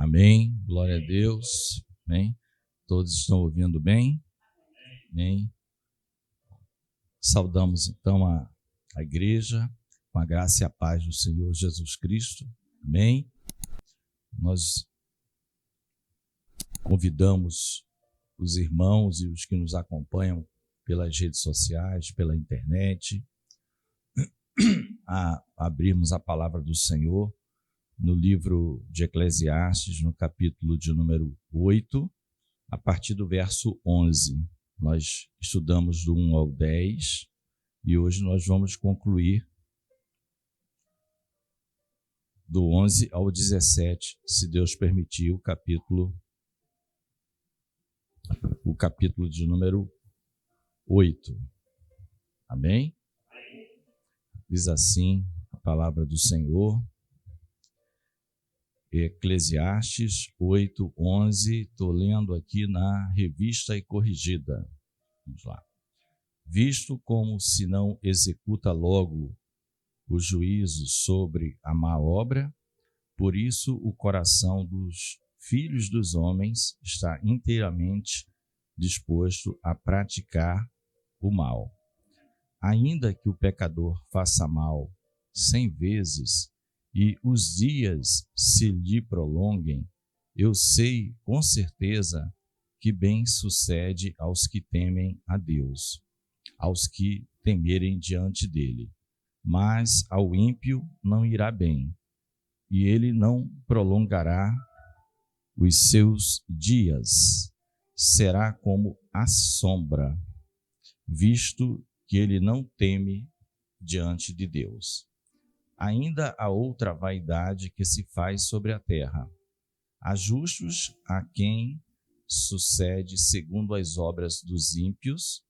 Amém. Glória a Deus. Amém. Todos estão ouvindo bem? Amém. Saudamos então a igreja com a graça e a paz do Senhor Jesus Cristo. Amém. Nós convidamos os irmãos e os que nos acompanham pelas redes sociais, pela internet, a abrirmos a palavra do Senhor no livro de Eclesiastes, no capítulo de número 8, a partir do verso 11. Nós estudamos do 1 ao 10 e hoje nós vamos concluir do 11 ao 17, se Deus permitir, o capítulo de número 8. Amém? Diz assim a palavra do Senhor, Eclesiastes 8, 11, estou lendo aqui na Revista e Corrigida. Vamos lá. Visto como se não executa logo o juízo sobre a má obra, por isso o coração dos filhos dos homens está inteiramente disposto a praticar o mal. Ainda que o pecador faça mal 100 vezes e os dias se lhe prolonguem, eu sei com certeza que bem sucede aos que temem a Deus, aos que temerem diante dele. Mas ao ímpio não irá bem, e ele não prolongará os seus dias. Será como a sombra, visto que ele não teme diante de Deus. Ainda há outra vaidade que se faz sobre a terra. Há justos a quem sucede segundo as obras dos ímpios,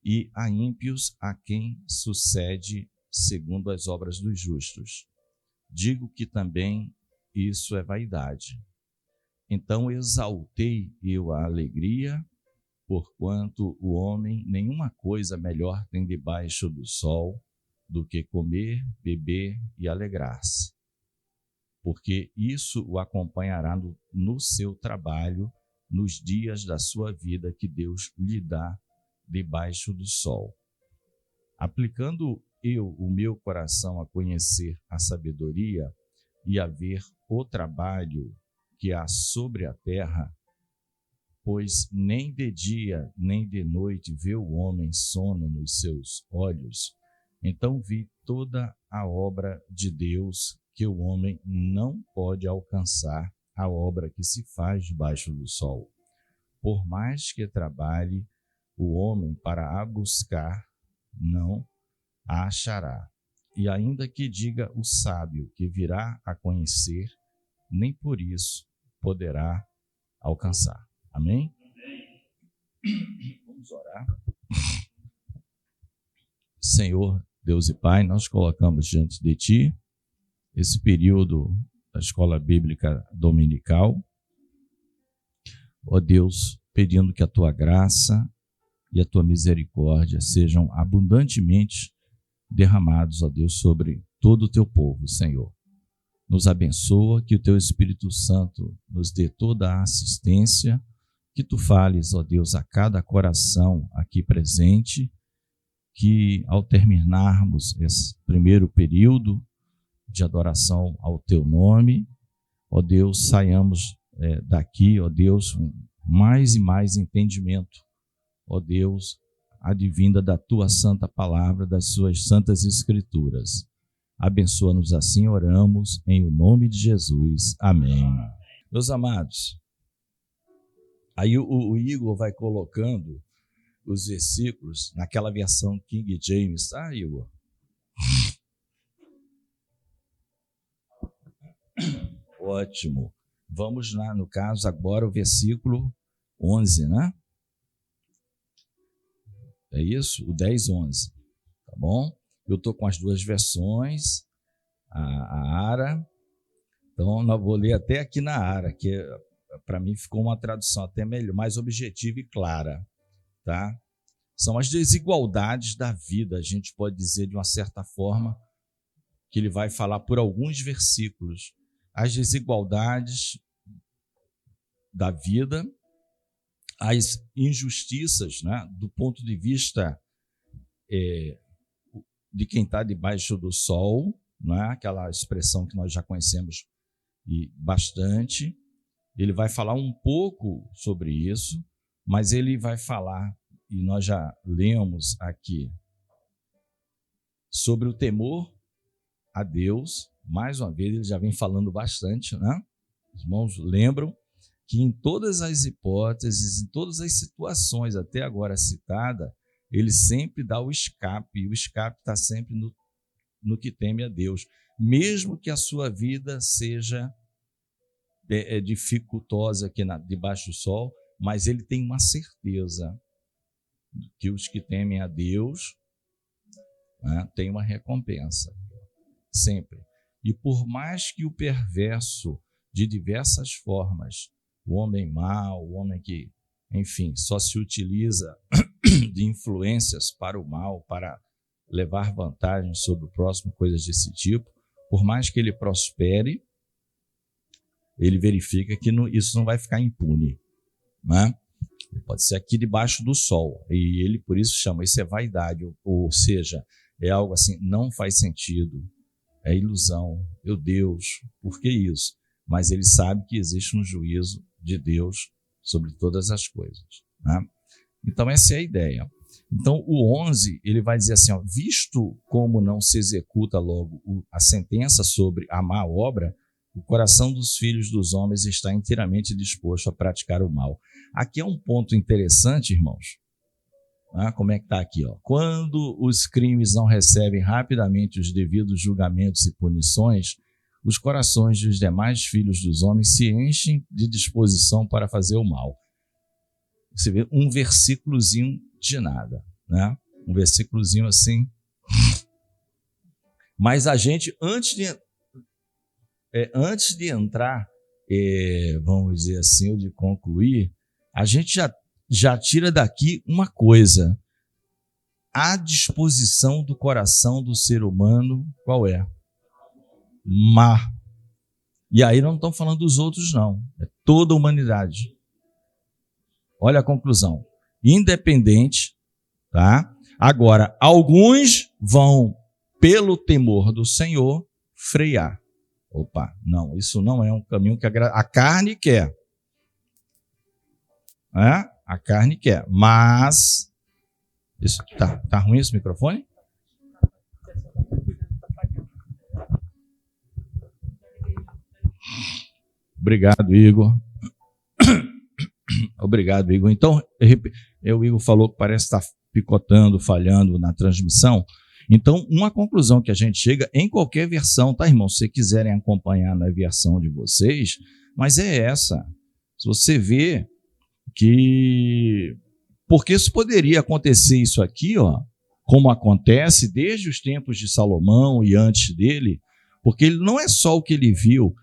e há ímpios a quem sucede segundo as obras dos justos. Digo que também isso é vaidade. Então exaltei eu a alegria, porquanto o homem nenhuma coisa melhor tem debaixo do sol do que comer, beber e alegrar-se, porque isso o acompanhará no seu trabalho, nos dias da sua vida que Deus lhe dá debaixo do sol. Aplicando eu o meu coração a conhecer a sabedoria e a ver o trabalho que há sobre a terra, pois nem de dia nem de noite vê o homem sono nos seus olhos, então vi toda a obra de Deus, que o homem não pode alcançar, a obra que se faz debaixo do sol. Por mais que trabalhe o homem para a buscar, não a achará. E ainda que diga o sábio que virá a conhecer, nem por isso poderá alcançar. Amém? Vamos orar. Senhor, Deus e Pai, nós colocamos diante de Ti esse período da Escola Bíblica Dominical. Ó Deus, pedindo que a Tua graça e a Tua misericórdia sejam abundantemente derramados, ó Deus, sobre todo o Teu povo, Senhor. Nos abençoa, que o Teu Espírito Santo nos dê toda a assistência, que Tu fales, ó Deus, a cada coração aqui presente, que ao terminarmos esse primeiro período de adoração ao Teu nome, ó Deus, saiamos daqui, ó Deus, com mais e mais entendimento, ó Deus, advinda da Tua santa palavra, das Suas santas escrituras. Abençoa-nos assim, oramos, em o nome de Jesus. Amém. Meus amados, aí o Igor vai colocando os versículos naquela versão King James, tá, Igor? Ótimo. Vamos lá, no caso, agora o versículo 11, né? É isso? O 10, 11. Tá bom? Eu estou com as duas versões, a ARA. Então, eu vou ler até aqui na ARA, que para mim ficou uma tradução até melhor, mais objetiva e clara. Tá? São as desigualdades da vida, a gente pode dizer de uma certa forma, que ele vai falar por alguns versículos. As desigualdades da vida, as injustiças, né, do ponto de vista de quem está debaixo do sol, né, aquela expressão que nós já conhecemos e bastante. Ele vai falar um pouco sobre isso, mas ele vai falar, e nós já lemos aqui, sobre o temor a Deus. Mais uma vez, ele já vem falando bastante, né? Os irmãos lembram que em todas as hipóteses, em todas as situações até agora citada, ele sempre dá o escape, e o escape está sempre no que teme a Deus, mesmo que a sua vida seja dificultosa aqui debaixo do sol, mas ele tem uma certeza que os que temem a Deus, né, têm uma recompensa, sempre. E por mais que o perverso, de diversas formas, o homem mau, o homem que, enfim, só se utiliza de influências para o mal, para levar vantagem sobre o próximo, coisas desse tipo, por mais que ele prospere, ele verifica que isso não vai ficar impune, né? Ele pode ser aqui debaixo do sol, e ele por isso chama, isso é vaidade, ou seja, é algo assim, não faz sentido, é ilusão, meu Deus, por que isso? Mas ele sabe que existe um juízo de Deus sobre todas as coisas, né? Então essa é a ideia. Então o 11, ele vai dizer assim, ó, visto como não se executa logo a sentença sobre a má obra, o coração dos filhos dos homens está inteiramente disposto a praticar o mal. Aqui é um ponto interessante, irmãos. Como é que está aqui? Ó? Quando os crimes não recebem rapidamente os devidos julgamentos e punições, os corações dos demais filhos dos homens se enchem de disposição para fazer o mal. Você vê um versículozinho de nada, né? Um versículozinho assim. Mas a gente, antes de entrar, vamos dizer assim, ou de concluir, a gente já tira daqui uma coisa. A disposição do coração do ser humano, qual é? Má. E aí não estão falando dos outros, não. É toda a humanidade. Olha a conclusão. Independente, tá? Agora, alguns vão, pelo temor do Senhor, frear. Opa, não, isso não é um caminho que a carne quer. A carne quer, mas... Isso, tá ruim esse microfone? Obrigado, Igor. Obrigado, Igor. Então, o Igor falou que parece estar picotando, falhando na transmissão. Então, uma conclusão que a gente chega em qualquer versão, tá, irmão? Se vocês quiserem acompanhar na versão de vocês, mas é essa. Se você vê que... Porque isso poderia acontecer isso aqui, ó, como acontece desde os tempos de Salomão e antes dele, porque ele não é só o que ele viu.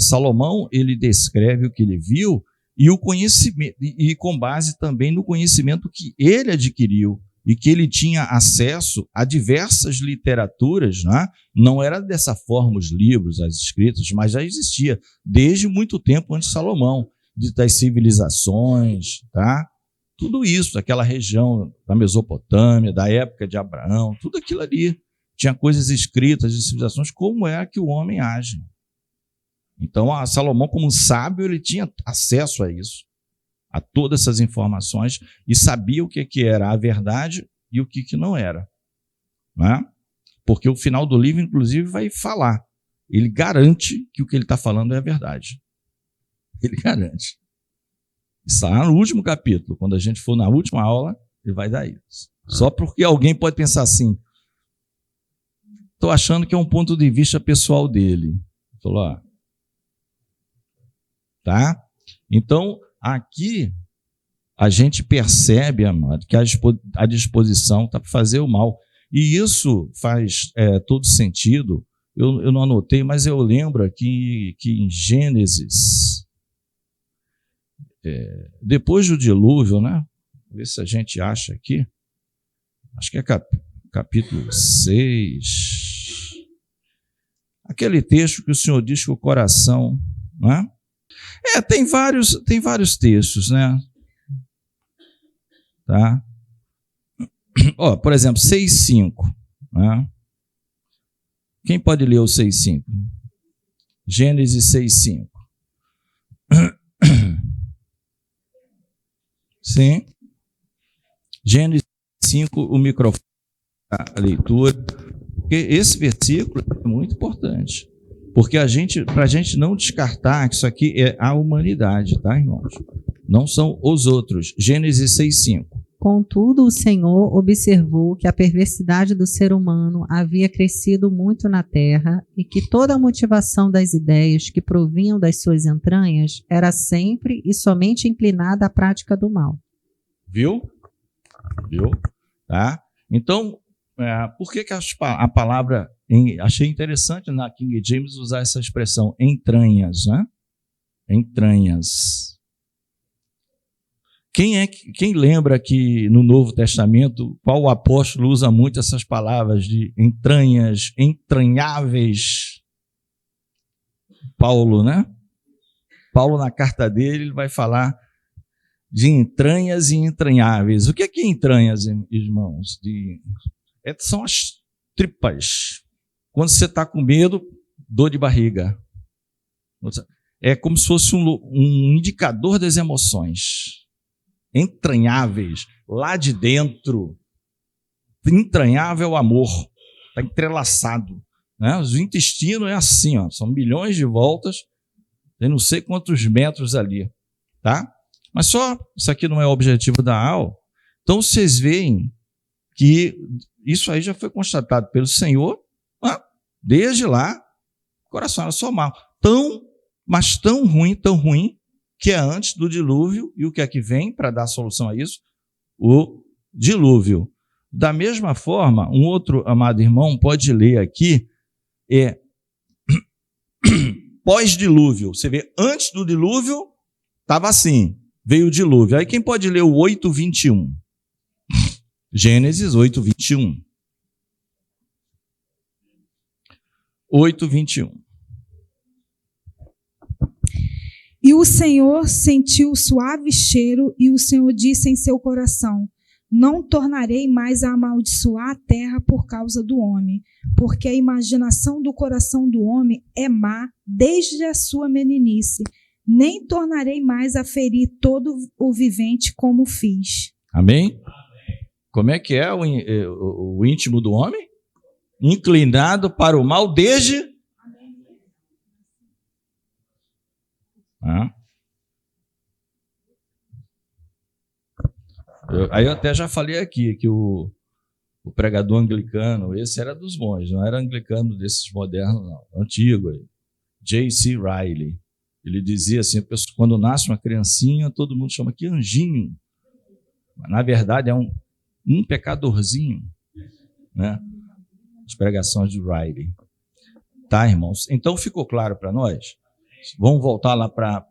Salomão, ele descreve o que ele viu e o conhecimento, e com base também no conhecimento que ele adquiriu e que ele tinha acesso a diversas literaturas, né? Não era dessa forma os livros, as escritas, mas já existia desde muito tempo antes de Salomão, das civilizações, tá? Tudo isso, daquela região da Mesopotâmia, da época de Abraão, tudo aquilo ali tinha coisas escritas de civilizações, como é que o homem age. Então, Salomão, como um sábio, ele tinha acesso a isso, a todas essas informações, e sabia o que era a verdade e o que não era. Né? Porque o final do livro, inclusive, vai falar. Ele garante que o que ele está falando é a verdade. Ele garante. Está lá no último capítulo. Quando a gente for na última aula, ele vai dar isso. Só porque alguém pode pensar assim, estou achando que é um ponto de vista pessoal dele. Falou, ó. Tá? Então, aqui a gente percebe, amado, que a disposição está para fazer o mal. E isso faz todo sentido. Eu não anotei, mas eu lembro aqui que em Gênesis, depois do dilúvio, né? Vamos ver se a gente acha aqui. Acho que é capítulo 6. Aquele texto que o Senhor diz que o coração, né? Tem vários textos, né? Tá? Por exemplo, 6,5. Né? Quem pode ler o 6,5? Gênesis 6,5. Sim. Gênesis 5, o microfone, a leitura. Porque esse versículo é muito importante. Porque para a gente não descartar que isso aqui é a humanidade, tá, irmãos? Não são os outros. Gênesis 6,5. Contudo, o Senhor observou que a perversidade do ser humano havia crescido muito na terra e que toda a motivação das ideias que provinham das suas entranhas era sempre e somente inclinada à prática do mal. Viu? Tá? Então, por que a palavra... Achei interessante na King James usar essa expressão, entranhas, né? Entranhas. Quem lembra que no Novo Testamento, qual apóstolo usa muito essas palavras de entranhas, entranháveis? Paulo, né? Paulo, na carta dele, ele vai falar de entranhas e entranháveis. O que é entranhas, irmãos? São as tripas. Quando você está com medo, dor de barriga. É como se fosse um indicador das emoções. Entranháveis, lá de dentro. Entranhável amor. Está entrelaçado. Né? Os intestinos é assim, ó, são milhões de voltas, tem não sei quantos metros ali. Tá? Mas só, isso aqui não é o objetivo da aula. Então vocês veem que isso aí já foi constatado pelo Senhor, desde lá, o coração era só mal. Mas tão ruim, que é antes do dilúvio, e o que é que vem para dar solução a isso? O dilúvio. Da mesma forma, um outro amado irmão pode ler aqui, pós-dilúvio. Você vê, antes do dilúvio, estava assim, veio o dilúvio. Aí quem pode ler o 8:21? Gênesis 8:21. 8:21. E o Senhor sentiu o suave cheiro, e o Senhor disse em seu coração: não tornarei mais a amaldiçoar a terra por causa do homem, porque a imaginação do coração do homem é má desde a sua meninice. Nem tornarei mais a ferir todo o vivente como fiz. Amém? Como é que é o íntimo do homem? Inclinado para o mal desde... Aí eu até já falei aqui que o pregador anglicano, esse era dos bons, não era anglicano desses modernos, não, antigo. J.C. Riley. Ele dizia assim, quando nasce uma criancinha, todo mundo chama que anjinho. Mas, na verdade, é um pecadorzinho. Né? As pregações de Riley. Tá, irmãos? Então, ficou claro para nós? Vamos voltar lá para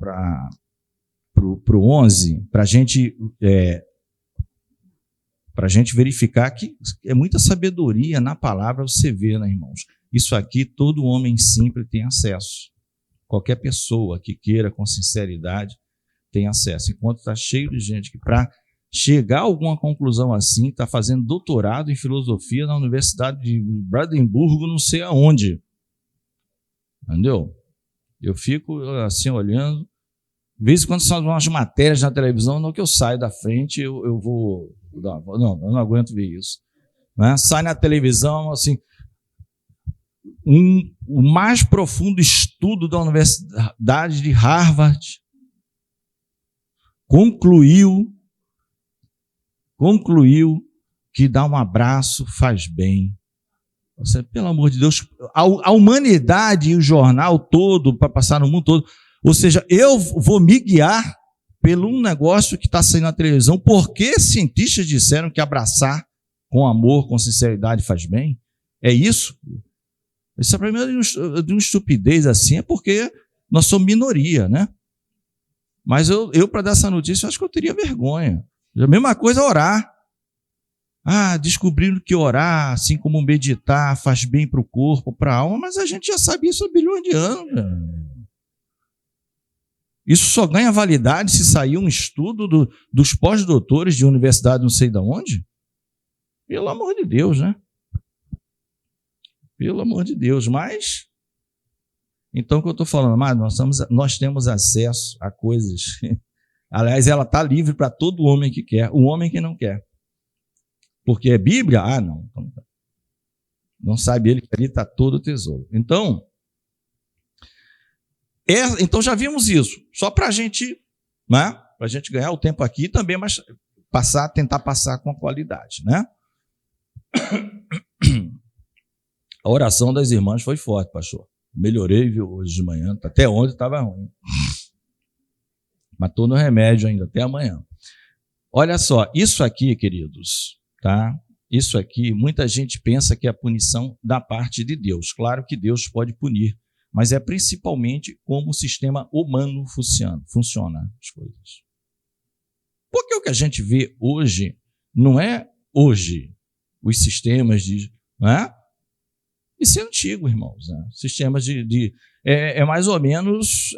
o 11, para a gente verificar que é muita sabedoria na palavra, você vê, né, irmãos? Isso aqui todo homem simples tem acesso. Qualquer pessoa que queira com sinceridade tem acesso. Enquanto está cheio de gente que, para chegar a alguma conclusão assim, está fazendo doutorado em filosofia na Universidade de Brandenburgo, não sei aonde. Entendeu? Eu fico assim olhando. De vez em quando são umas matérias na televisão, no que eu saio da frente, eu vou... Não, eu não aguento ver isso. Né? Sai na televisão, assim... o mais profundo estudo da Universidade de Harvard concluiu que dar um abraço faz bem. Você, pelo amor de Deus, a humanidade e o jornal todo, para passar no mundo todo, ou seja, eu vou me guiar pelo um negócio que está saindo na televisão, porque cientistas disseram que abraçar com amor, com sinceridade faz bem? É isso? Isso é para mim de uma estupidez assim, é porque nós somos minoria, né? Mas eu para dar essa notícia, eu acho que eu teria vergonha. A mesma coisa orar. Descobrindo que orar, assim como meditar, faz bem para o corpo, para a alma, mas a gente já sabe isso há bilhões de anos. Isso só ganha validade se sair um estudo dos pós-doutores de universidade não sei de onde. Pelo amor de Deus, né? Pelo amor de Deus. Mas, então o que eu estou falando, mas nós temos acesso a coisas. Aliás, ela está livre para todo homem que quer, o homem que não quer. Porque é Bíblia? Ah, não. Não sabe ele que ali está todo o tesouro. Então já vimos isso. Só para a gente, né? Para a gente ganhar o tempo aqui também, mas tentar passar com qualidade, né? A oração das irmãs foi forte, pastor. Melhorei, viu, hoje de manhã. Até ontem estava ruim. Mas estou no remédio ainda, até amanhã. Olha só, isso aqui, queridos, tá? Isso aqui, muita gente pensa que é a punição da parte de Deus. Claro que Deus pode punir, mas é principalmente como o sistema humano funciona as coisas. Porque o que a gente vê hoje não é hoje os sistemas de... Não é? Isso é antigo, irmãos. Né? Sistemas é mais ou menos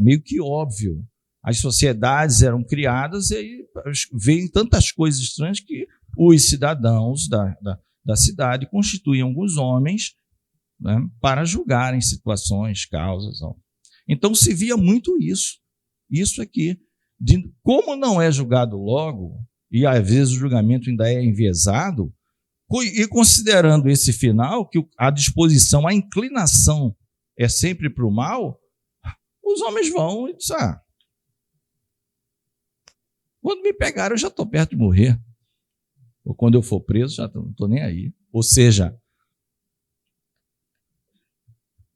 meio que óbvio. As sociedades eram criadas e aí veem tantas coisas estranhas que os cidadãos da cidade constituem alguns homens, né, para julgarem situações, causas. Ó. Então se via muito isso aqui. Como não é julgado logo, e às vezes o julgamento ainda é enviesado, e considerando esse final, que a disposição, a inclinação é sempre para o mal, os homens vão e dizem, quando me pegaram eu já estou perto de morrer. Ou quando eu for preso, já não estou nem aí. Ou seja,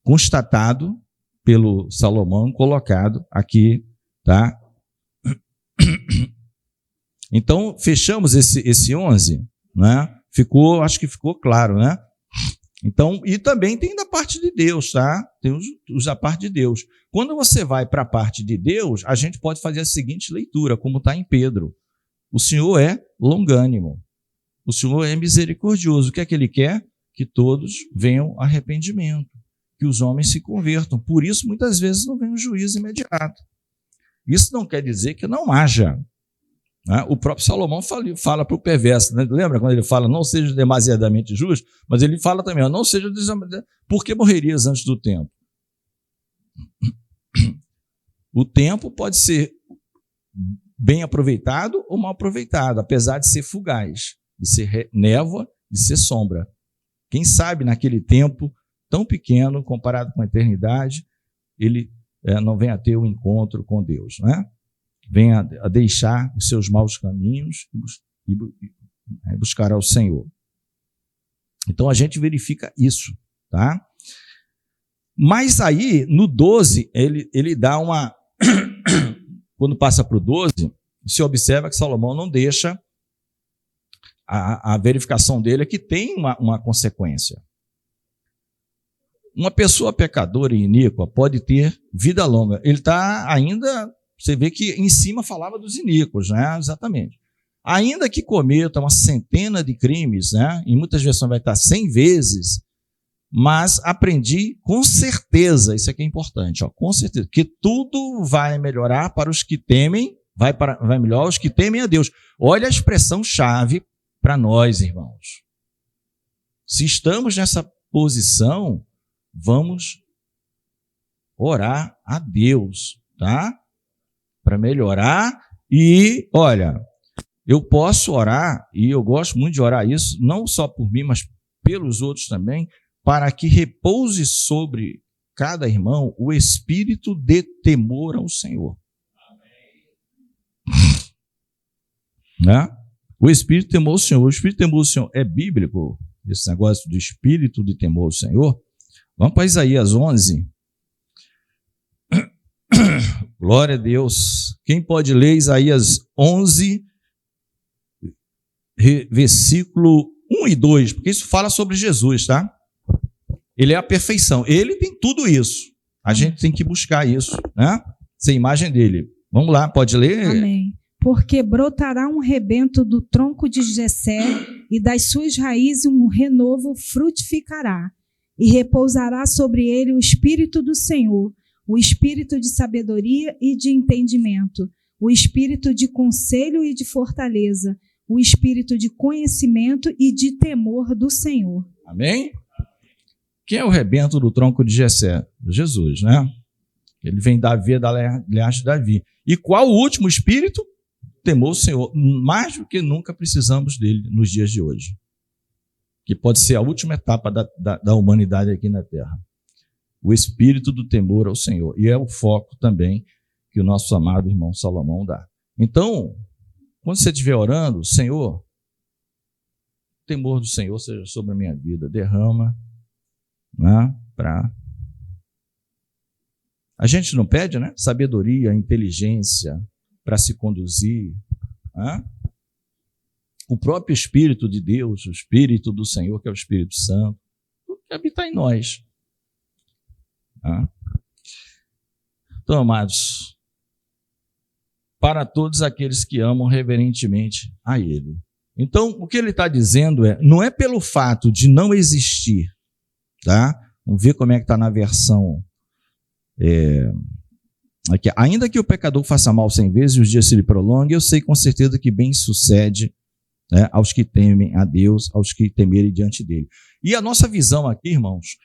constatado pelo Salomão, colocado aqui, tá? Então, fechamos esse 11, né? Acho que ficou claro, né? Então, e também tem da parte de Deus, tá? Tem os da parte de Deus. Quando você vai para a parte de Deus, a gente pode fazer a seguinte leitura, como está em Pedro. O Senhor é longânimo. O Senhor é misericordioso. O que é que Ele quer? Que todos venham a arrependimento, que os homens se convertam. Por isso, muitas vezes, não vem um juízo imediato. Isso não quer dizer que não haja. Né? O próprio Salomão fala para o perverso, né? Lembra quando ele fala, não seja demasiadamente justo, mas ele fala também, não seja demasiadamente, porque morrerias antes do tempo. O tempo pode ser bem aproveitado ou mal aproveitado, apesar de ser fugaz, de ser névoa, de ser sombra. Quem sabe naquele tempo tão pequeno, comparado com a eternidade, ele não venha a ter um encontro com Deus, né? Venha a deixar os seus maus caminhos e buscar ao Senhor. Então a gente verifica isso, tá? Mas aí, no 12, ele dá uma... Quando passa para o 12, se observa que Salomão não deixa a verificação dele, que tem uma consequência. Uma pessoa pecadora e iníqua pode ter vida longa. Ele está ainda... Você vê que em cima falava dos iníquos, né? Exatamente. Ainda que cometa uma centena de crimes, né? Em muitas versões vai estar 100 vezes, mas aprendi com certeza, isso aqui é importante, ó, com certeza, que tudo vai melhorar para os que temem, vai melhorar os que temem a Deus. Olha a expressão-chave para nós, irmãos. Se estamos nessa posição, vamos orar a Deus, tá? Para melhorar. E, olha, eu posso orar, e eu gosto muito de orar isso, não só por mim, mas pelos outros também, para que repouse sobre cada irmão o espírito de temor ao Senhor. Né? O espírito de temor ao Senhor. O espírito de temor ao Senhor é bíblico, esse negócio do espírito de temor ao Senhor. Vamos para Isaías 11. Glória a Deus. Quem pode ler Isaías 11, versículo 1 e 2, porque isso fala sobre Jesus, tá? Ele é a perfeição. Ele tem tudo isso. A gente tem que buscar isso, né? Sem imagem dele. Vamos lá, pode ler? Amém. Porque brotará um rebento do tronco de Jessé, e das suas raízes um renovo frutificará, e repousará sobre ele o Espírito do Senhor, o espírito de sabedoria e de entendimento, o espírito de conselho e de fortaleza, o espírito de conhecimento e de temor do Senhor. Amém? Quem é o rebento do tronco de Jessé? Jesus, né? Ele vem da veia da linhagem de Davi. E qual o último espírito? Temor do Senhor. Mais do que nunca precisamos dele nos dias de hoje. Que pode ser a última etapa da humanidade aqui na Terra. O espírito do temor ao Senhor. E é o foco também que o nosso amado irmão Salomão dá. Então, quando você estiver orando, Senhor, o temor do Senhor seja sobre a minha vida. Derrama, né, para... A gente não pede, né? Sabedoria, inteligência para se conduzir. Né? O próprio Espírito de Deus, o Espírito do Senhor, que é o Espírito Santo, que habita em nós. Né? Então, amados, para todos aqueles que amam reverentemente a Ele. Então, o que ele está dizendo não é pelo fato de não existir, tá? Vamos ver como é que está na versão... aqui. Ainda que o pecador faça mal 100 vezes e os dias se lhe prolonguem, eu sei com certeza que bem sucede, né, aos que temem a Deus, aos que temerem diante dele. E a nossa visão aqui, irmãos,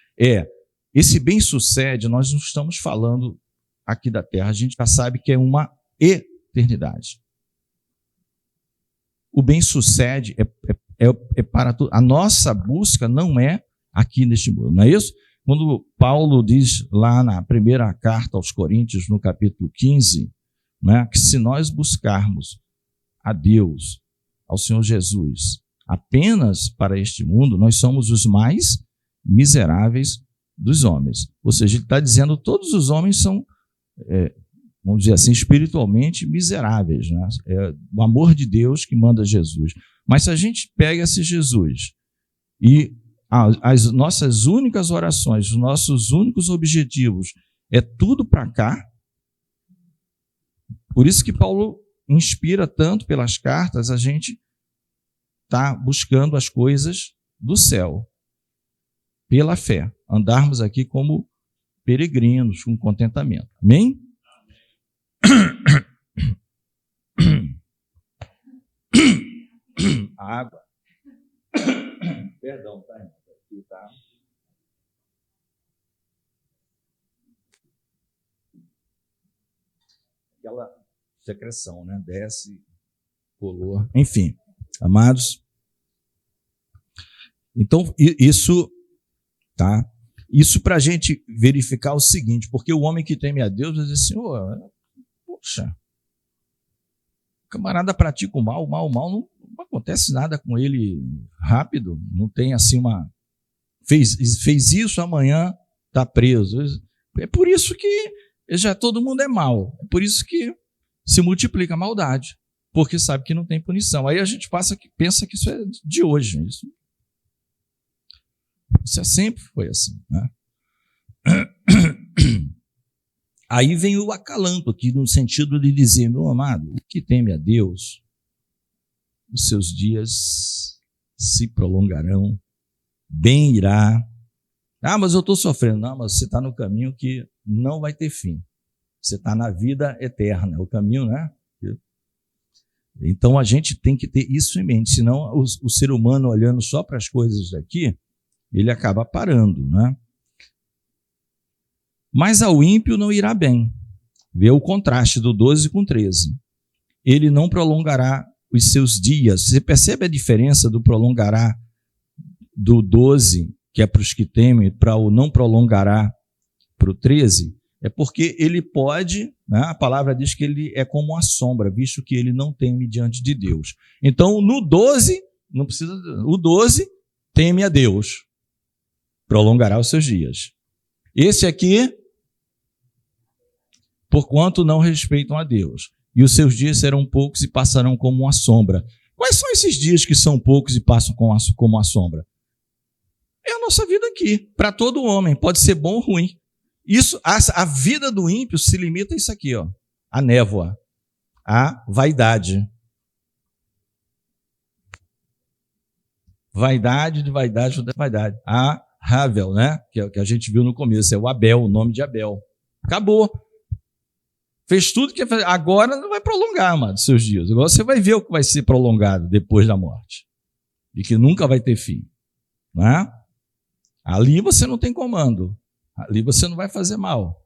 esse bem sucede, nós não estamos falando aqui da terra, a gente já sabe que é uma eternidade. O bem sucede é para tudo. A nossa busca não é aqui neste mundo, não é isso? Quando Paulo diz lá na primeira carta aos Coríntios, no capítulo 15, né, que se nós buscarmos a Deus, ao Senhor Jesus, apenas para este mundo, nós somos os mais miseráveis dos homens. Ou seja, ele está dizendo que todos os homens são, vamos dizer assim, espiritualmente miseráveis. Né? É o amor de Deus que manda Jesus. Mas se a gente pega esse Jesus e as nossas únicas orações, os nossos únicos objetivos, é tudo para cá. Por isso que Paulo inspira tanto pelas cartas, a gente está buscando as coisas do céu, pela fé. Andarmos aqui como peregrinos, com contentamento. Amém? Água. Perdão, tá, irmão? Aqui, tá? Aquela secreção, né? Desce, color. Enfim, amados. Então, isso, tá? Isso para a gente verificar o seguinte, porque o homem que teme a Deus vai dizer assim, poxa, o camarada pratica o mal, não acontece nada com ele rápido, não tem assim fez isso, amanhã está preso. É por isso que já todo mundo é mal, é por isso que se multiplica a maldade, porque sabe que não tem punição. Aí a gente pensa que isso é de hoje, isso sempre foi assim, né? Aí vem o acalanto aqui, no sentido de dizer, meu amado, o que teme a Deus, os seus dias se prolongarão, bem irá. Mas eu estou sofrendo. Não, mas você está no caminho que não vai ter fim. Você está na vida eterna, o caminho, né? Então a gente tem que ter isso em mente, senão o ser humano olhando só para as coisas daqui, ele acaba parando, né? Mas ao ímpio não irá bem. Vê o contraste do 12 com 13. Ele não prolongará os seus dias. Você percebe a diferença do prolongará do 12, que é para os que temem, para o não prolongará para o 13? É porque ele pode, né? A palavra diz que ele é como uma sombra, visto que ele não teme diante de Deus. Então, no 12, o 12 teme a Deus, prolongará os seus dias. Esse aqui, porquanto não respeitam a Deus, e os seus dias serão poucos e passarão como uma sombra. Quais são esses dias que são poucos e passam como uma sombra? É a nossa vida aqui, para todo homem, pode ser bom ou ruim. A vida do ímpio se limita a isso aqui, a névoa, a vaidade. Vaidade de vaidade de vaidade. A Havel, né? Que a gente viu no começo, é o Abel, o nome de Abel. Acabou. Fez tudo que ia fazer. Agora não vai prolongar, amado, seus dias. Agora você vai ver o que vai ser prolongado depois da morte. E que nunca vai ter fim. Não é? Ali você não tem comando. Ali você não vai fazer mal.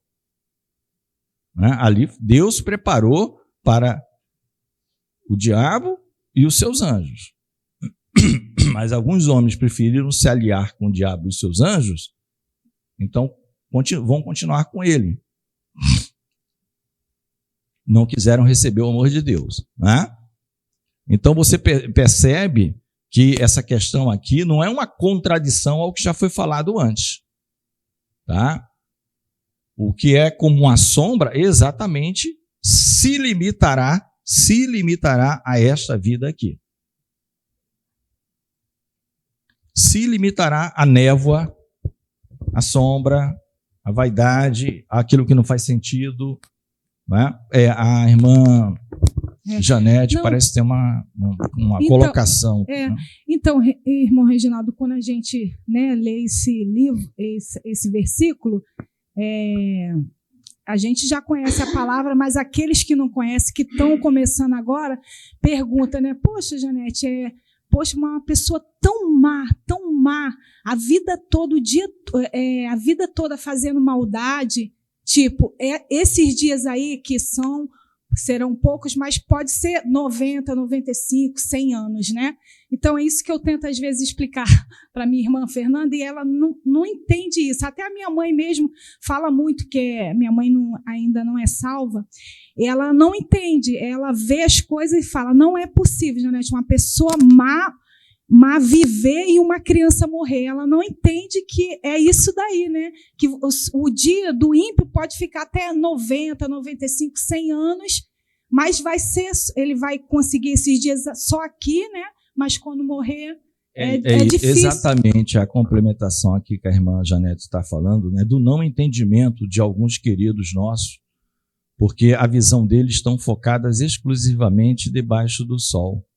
Não é? Ali Deus preparou para o diabo e os seus anjos. Mas alguns homens preferiram se aliar com o diabo e os seus anjos, então vão continuar com ele. Não quiseram receber o amor de Deus. Né? Então você percebe que essa questão aqui não é uma contradição ao que já foi falado antes. Tá? O que é como uma sombra, exatamente, se limitará a esta vida aqui. Se limitará à névoa, à sombra, à vaidade, àquilo que não faz sentido. Né? A irmã Janete parece ter uma então, colocação. Né? Então, irmão Reginaldo, quando a gente lê esse livro, esse versículo, a gente já conhece a palavra, mas aqueles que não conhecem, que estão começando agora, perguntam, né? Poxa, Janete, poxa, uma pessoa tão má, a vida toda, a vida toda fazendo maldade, tipo, esses dias aí que serão poucos, mas pode ser 90, 95, 100 anos, né? Então é isso que eu tento às vezes explicar para minha irmã Fernanda, e ela não entende isso. Até a minha mãe mesmo fala muito, que minha mãe ainda não é salva, ela não entende, ela vê as coisas e fala, não é possível, Janete, uma pessoa má viver e uma criança morrer. Ela não entende que é isso daí, né? Que o dia do ímpio pode ficar até 90, 95, 100 anos, mas ele vai conseguir esses dias só aqui, né? Mas quando morrer é difícil. Exatamente a complementação aqui que a irmã Janete está falando, né? Do não entendimento de alguns queridos nossos, porque a visão deles estão focadas exclusivamente debaixo do sol.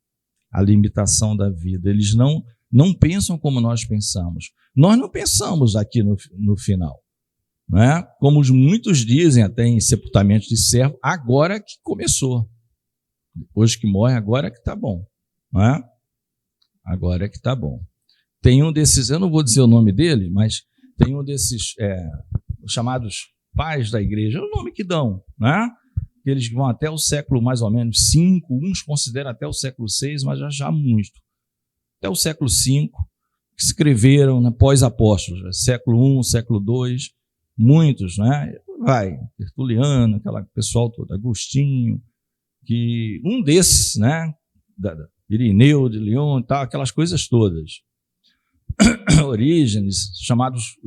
A limitação da vida. Eles não pensam como nós pensamos. Nós não pensamos aqui no final. Não é? Como muitos dizem até em sepultamento de servo, agora que começou. Depois que morre, agora que está bom. Não é? Agora que está bom. Tem um desses, eu não vou dizer o nome dele, mas tem um desses chamados pais da igreja, é o nome que dão, não é? Eles vão até o século mais ou menos V, uns consideram até o século VI, mas já muito. Até o século V, escreveram, né, pós-apóstolos, século I, século II, muitos, né? Vai, Tertuliano, aquela pessoal todo, Agostinho, que um desses, né, Irineu de Lyon e tal, aquelas coisas todas. Orígenes, chamados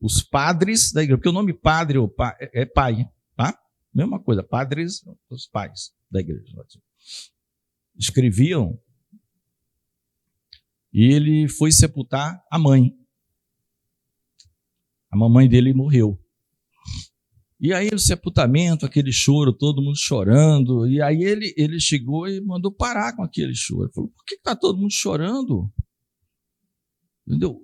os padres da igreja, porque o nome padre é pai, tá? Mesma coisa, padres, os pais da igreja. Escreviam, e ele foi sepultar a mãe. A mamãe dele morreu. E aí o sepultamento, aquele choro, todo mundo chorando, e aí ele chegou e mandou parar com aquele choro. Ele falou, por que está todo mundo chorando? Entendeu?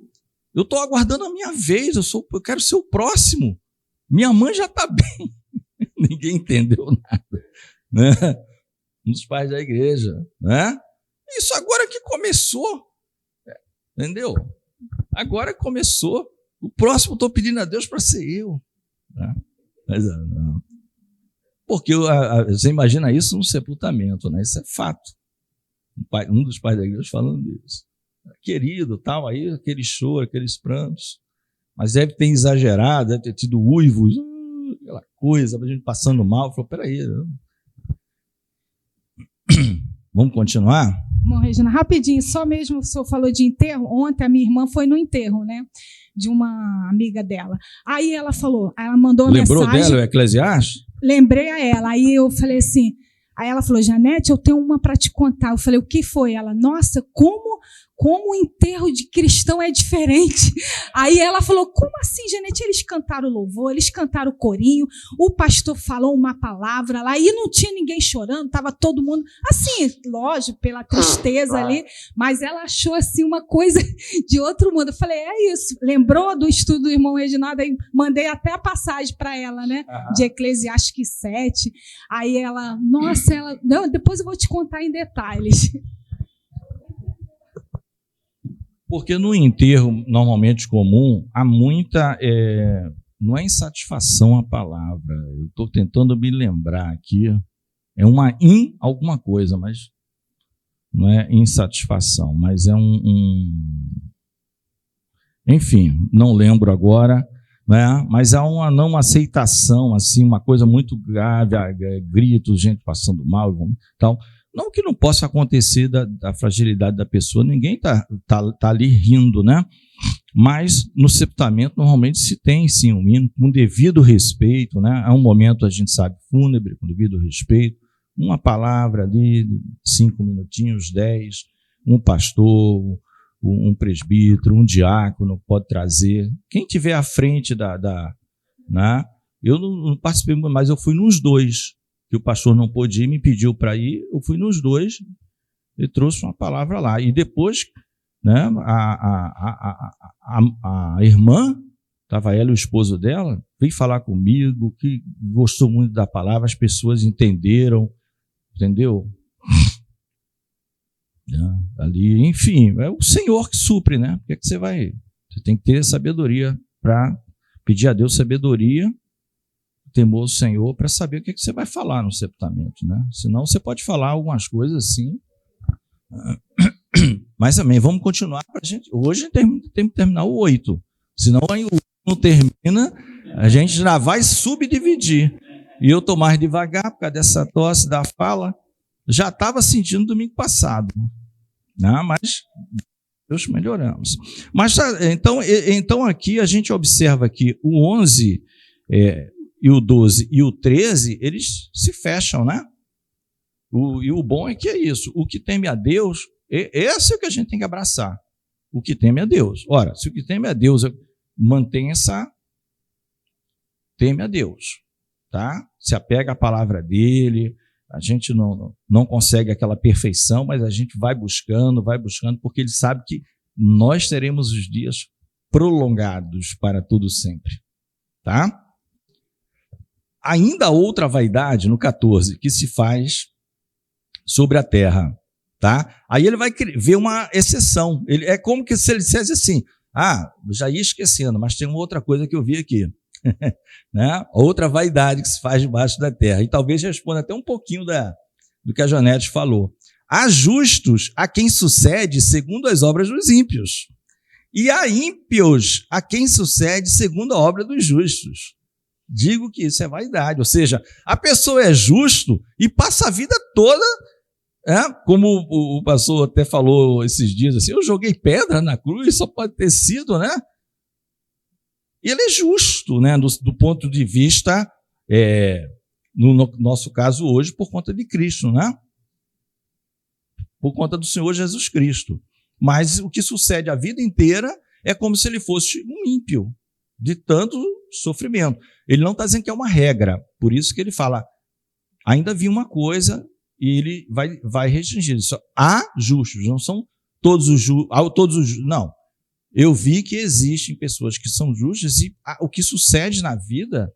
Eu estou aguardando a minha vez, eu quero ser o próximo. Minha mãe já está bem. Ninguém entendeu nada, né? Um dos pais da igreja, né? Isso agora que começou, entendeu? Agora que começou, o próximo estou pedindo a Deus para ser eu, né? Mas não. Porque você imagina isso no sepultamento, né? Isso é fato. Um dos pais da igreja falando disso. Querido, tal, aí aquele choro, aqueles prantos, mas deve ter exagerado, deve ter tido uivos, aquela coisa, a gente passando mal. Falou, peraí, vamos continuar? Bom, Regina, rapidinho, só mesmo, o senhor falou de enterro. Ontem a minha irmã foi no enterro, né, de uma amiga dela. Aí ela falou, ela mandou uma mensagem. Lembrou dela, o Eclesiastes? Lembrei a ela. Aí eu falei assim, aí ela falou, Janete, eu tenho uma para te contar. Eu falei, o que foi? Ela, nossa, como como o enterro de cristão é diferente. Aí ela falou, como assim, Janete? Eles cantaram louvor, eles cantaram corinho, o pastor falou uma palavra lá, e não tinha ninguém chorando, estava todo mundo, assim, lógico, pela tristeza ali, mas ela achou, assim, uma coisa de outro mundo. Eu falei, é isso. Lembrou do estudo do irmão Reginaldo? Aí mandei até a passagem para ela, né? De Eclesiastes 7. Aí ela, nossa, não, depois eu vou te contar em detalhes. Porque no enterro, normalmente comum, há muita, não é insatisfação a palavra, eu estou tentando me lembrar aqui, é uma alguma coisa, mas não é insatisfação, mas é enfim, não lembro agora, né? Mas há uma não aceitação, assim, uma coisa muito grave, gritos, gente passando mal, tal. Não que não possa acontecer da fragilidade da pessoa, ninguém tá ali rindo, né? Mas no sepultamento normalmente se tem sim um hino com devido respeito, né? Há um momento, a gente sabe, fúnebre, com devido respeito, uma palavra ali, 5 minutinhos, 10, um pastor, um presbítero, um diácono pode trazer. Quem tiver à frente né? Eu não participei, mas eu fui nos dois. Que o pastor não pôde ir, me pediu para ir, eu fui nos dois e trouxe uma palavra lá. E depois, né, a irmã, estava ela e o esposo dela, veio falar comigo, que gostou muito da palavra, as pessoas entenderam, entendeu? Ali, enfim, é o Senhor que supre, né? Porque você tem que ter sabedoria para pedir a Deus sabedoria, temor ao Senhor, para saber o que você vai falar no sepultamento, né? Senão você pode falar algumas coisas assim. Mas também, vamos continuar para a gente. Hoje tem que terminar o 8. Senão aí o 8 não termina, a gente já vai subdividir. E eu estou mais devagar por causa dessa tosse da fala. Já estava sentindo domingo passado, né? Mas Deus melhoramos. Mas então aqui a gente observa que o 11 e o 12 e o 13, eles se fecham, né? E o bom é que é isso. O que teme a Deus, esse é o que a gente tem que abraçar. O que teme a Deus. Ora, se o que teme a Deus mantém teme a Deus, tá? Se apega à palavra dele. A gente não consegue aquela perfeição, mas a gente vai buscando, porque ele sabe que nós teremos os dias prolongados para todo sempre, tá? Ainda outra vaidade, no 14, que se faz sobre a terra, tá? Aí ele vai ver uma exceção. É como que se ele dissesse assim, já ia esquecendo, mas tem uma outra coisa que eu vi aqui. Né? Outra vaidade que se faz debaixo da terra. E talvez responda até um pouquinho do que a Janete falou. Há justos a quem sucede segundo as obras dos ímpios, e há ímpios a quem sucede segundo a obra dos justos. Digo que isso é vaidade, ou seja, a pessoa é justo e passa a vida toda, como o pastor até falou esses dias, assim, eu joguei pedra na cruz, só pode ter sido, né? Ele é justo, né, do ponto de vista, no nosso caso hoje, por conta de Cristo, né? Por conta do Senhor Jesus Cristo. Mas o que sucede a vida inteira é como se ele fosse um ímpio, de tanto sofrimento. Ele não está dizendo que é uma regra, por isso que ele fala, ainda vi uma coisa, e ele vai restringir isso. Há justos, não são todos os justos, não. Eu vi que existem pessoas que são justas e o que sucede na vida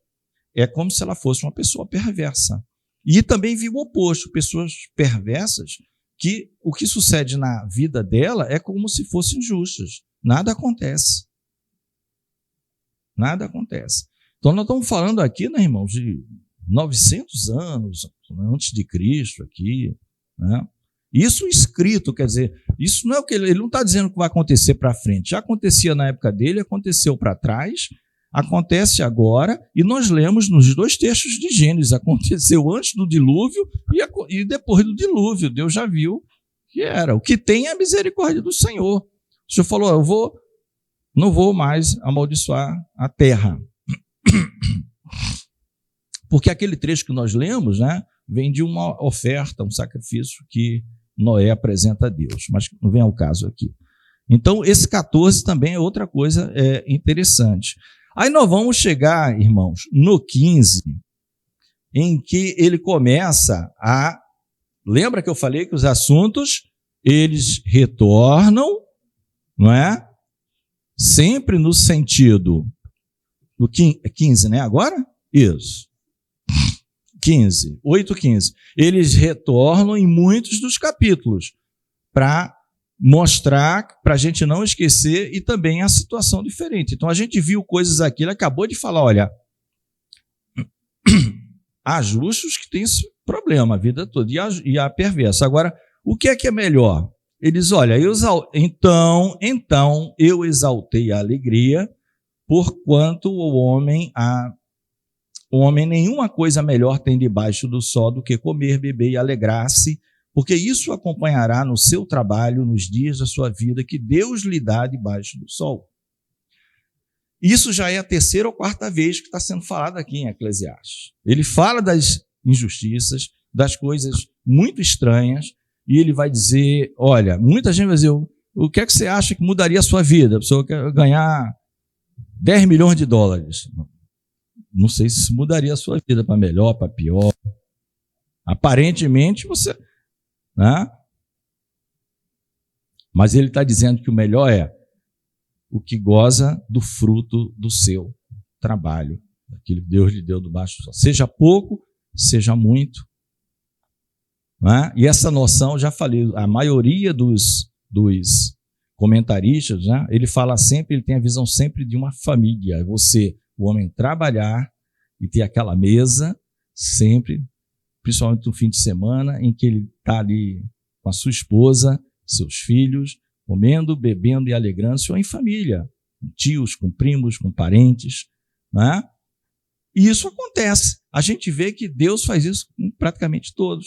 é como se ela fosse uma pessoa perversa. E também vi o oposto, pessoas perversas, que o que sucede na vida dela é como se fossem justas. Nada acontece. Nada acontece. Então nós estamos falando aqui, né, irmãos, de 900 anos antes de Cristo aqui, né? Isso escrito, quer dizer, isso não é o que ele não está dizendo que vai acontecer para frente. Já acontecia na época dele, aconteceu para trás, acontece agora, e nós lemos nos 2 textos de Gênesis, aconteceu antes do dilúvio e depois do dilúvio. Deus já viu que era. O que tem é a misericórdia do Senhor. O Senhor falou, não vou mais amaldiçoar a terra. Porque aquele trecho que nós lemos, né, vem de uma oferta, um sacrifício que Noé apresenta a Deus, mas não vem ao caso aqui. Então, esse 14 também é outra coisa interessante. Aí nós vamos chegar, irmãos, no 15, em que ele começa a... Lembra que eu falei que os assuntos, eles retornam, não é? Sempre no sentido... No 15, né? Agora? Isso. 15, 8:15. Eles retornam em muitos dos capítulos para mostrar, para a gente não esquecer, e também a situação diferente. Então, a gente viu coisas aqui, ele acabou de falar, olha, há justos que têm esse problema a vida toda, e há perverso. Agora, o que é melhor? Eles, olha, então eu exaltei a alegria, porquanto o homem nenhuma coisa melhor tem debaixo do sol do que comer, beber e alegrar-se, porque isso acompanhará no seu trabalho, nos dias da sua vida, que Deus lhe dá debaixo do sol. Isso já é a terceira ou quarta vez que está sendo falado aqui em Eclesiastes. Ele fala das injustiças, das coisas muito estranhas, e ele vai dizer, olha, muita gente vai dizer, o que é que você acha que mudaria a sua vida? A pessoa quer ganhar 10 milhões de dólares. Não sei se isso mudaria a sua vida para melhor, para pior. Aparentemente, você... Né? Mas ele está dizendo que o melhor é o que goza do fruto do seu trabalho, daquilo que Deus lhe deu debaixo do sol. Seja pouco, seja muito. Né? E essa noção, já falei, a maioria dos comentaristas, né? Ele fala sempre, ele tem a visão sempre de uma família. Você, o homem, trabalhar e ter aquela mesa sempre, principalmente no fim de semana, em que ele está ali com a sua esposa, seus filhos, comendo, bebendo e alegrando-se, ou em família, com tios, com primos, com parentes, né? E isso acontece. A gente vê que Deus faz isso com praticamente todos.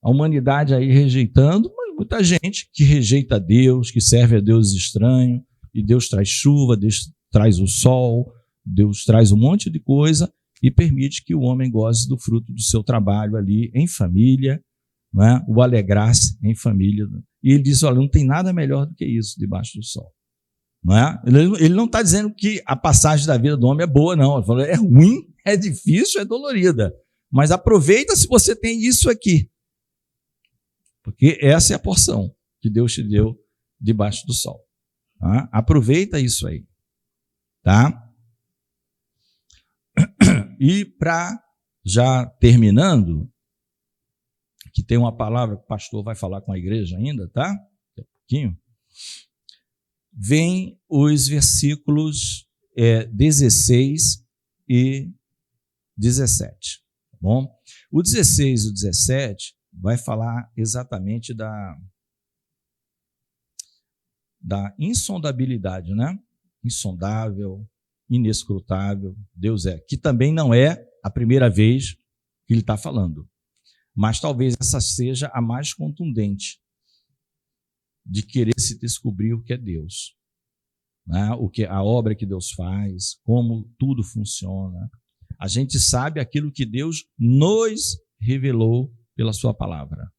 A humanidade aí rejeitando, mas muita gente que rejeita Deus, que serve a Deus estranho, e Deus traz chuva, Deus traz o sol, Deus traz um monte de coisa, e permite que o homem goze do fruto do seu trabalho ali em família, né? O alegrar-se em família. E ele diz, olha, não tem nada melhor do que isso debaixo do sol. Não é? Ele não está dizendo que a passagem da vida do homem é boa, não. Ele falou, é ruim, é difícil, é dolorida. Mas aproveita se você tem isso aqui. Porque essa é a porção que Deus te deu debaixo do sol. Tá? Aproveita isso aí. Tá? E para já terminando, que tem uma palavra que o pastor vai falar com a igreja ainda, tá? Daqui a pouquinho. Vem os versículos 16 e 17. Tá bom? O 16 e o 17 vai falar exatamente da insondabilidade, né? Insondável, inescrutável, Deus é. Que também não é a primeira vez que ele está falando. Mas talvez essa seja a mais contundente de querer se descobrir o que é Deus, né? A obra que Deus faz, como tudo funciona. A gente sabe aquilo que Deus nos revelou pela sua palavra.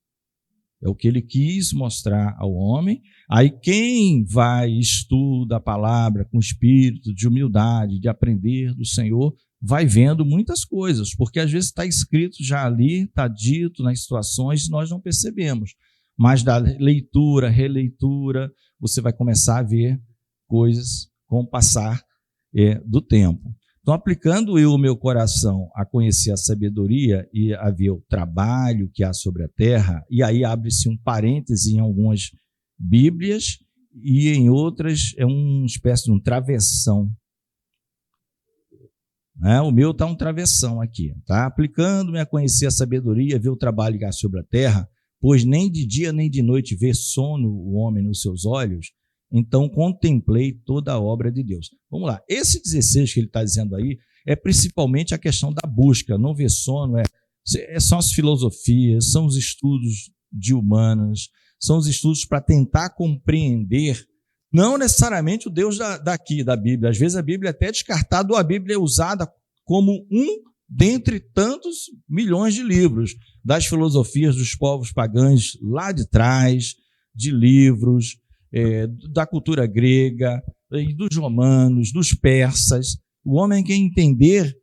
É o que ele quis mostrar ao homem. Aí quem vai e estuda a palavra com espírito de humildade, de aprender do Senhor, vai vendo muitas coisas, porque às vezes está escrito já ali, está dito nas situações e nós não percebemos. Mas da leitura, releitura, você vai começar a ver coisas com o passar do tempo. Então, aplicando eu o meu coração a conhecer a sabedoria e a ver o trabalho que há sobre a terra, e aí abre-se um parêntese em algumas Bíblias e em outras é uma espécie de um travessão. Né? O meu está um travessão aqui. Tá? Aplicando-me a conhecer a sabedoria, ver o trabalho que há sobre a terra, pois nem de dia nem de noite vê sono o homem nos seus olhos, então contemplei toda a obra de Deus. Vamos lá, esse 16 que ele está dizendo aí é principalmente a questão da busca, não ver sono, são as filosofias, são os estudos de humanas, são os estudos para tentar compreender, não necessariamente o Deus daqui, da Bíblia. Às vezes a Bíblia é até descartada, ou a Bíblia é usada como um dentre tantos milhões de livros, das filosofias dos povos pagãos lá de trás, de livros, da cultura grega, dos romanos, dos persas. O homem quer entender,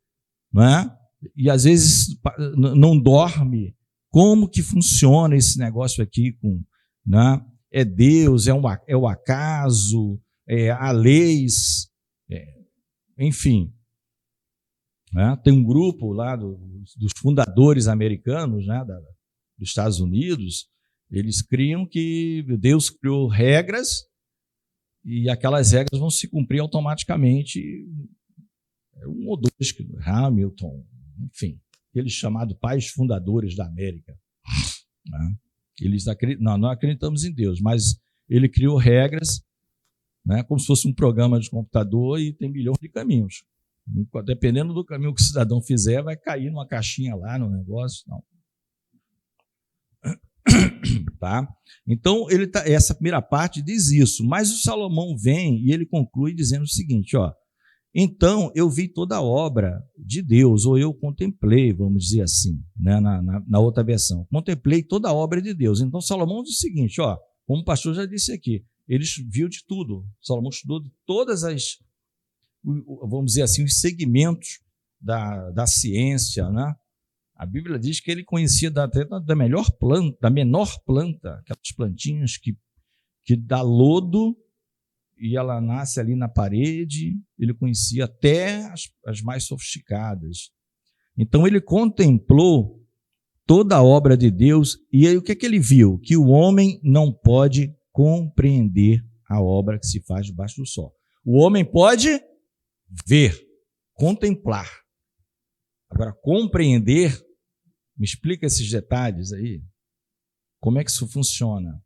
não é? E às vezes não dorme. Como que funciona esse negócio aqui? Né? É Deus, é o acaso, há leis, enfim. Né? Tem um grupo lá dos fundadores americanos, né, dos Estados Unidos. Eles criam que Deus criou regras e aquelas regras vão se cumprir automaticamente. Um ou dois, Hamilton, enfim, eles chamados pais fundadores da América. Né? Eles não acreditamos em Deus, mas ele criou regras, né, como se fosse um programa de computador e tem milhões de caminhos. Dependendo do caminho que o cidadão fizer, vai cair numa caixinha lá no negócio. Não. Tá? Então, essa primeira parte diz isso, mas o Salomão vem e ele conclui dizendo o seguinte, ó, então eu vi toda a obra de Deus, ou eu contemplei, vamos dizer assim, né, na outra versão, contemplei toda a obra de Deus. Então Salomão diz o seguinte, ó, como o pastor já disse aqui, ele viu de tudo, Salomão estudou de todas vamos dizer assim, os segmentos da ciência, né? A Bíblia diz que ele conhecia da melhor planta, da menor planta, aquelas plantinhas que dá lodo e ela nasce ali na parede, ele conhecia até as mais sofisticadas. Então ele contemplou toda a obra de Deus e aí o que ele viu? Que o homem não pode compreender a obra que se faz debaixo do sol. O homem pode ver, contemplar. Agora, compreender, me explica esses detalhes aí. Como é que isso funciona?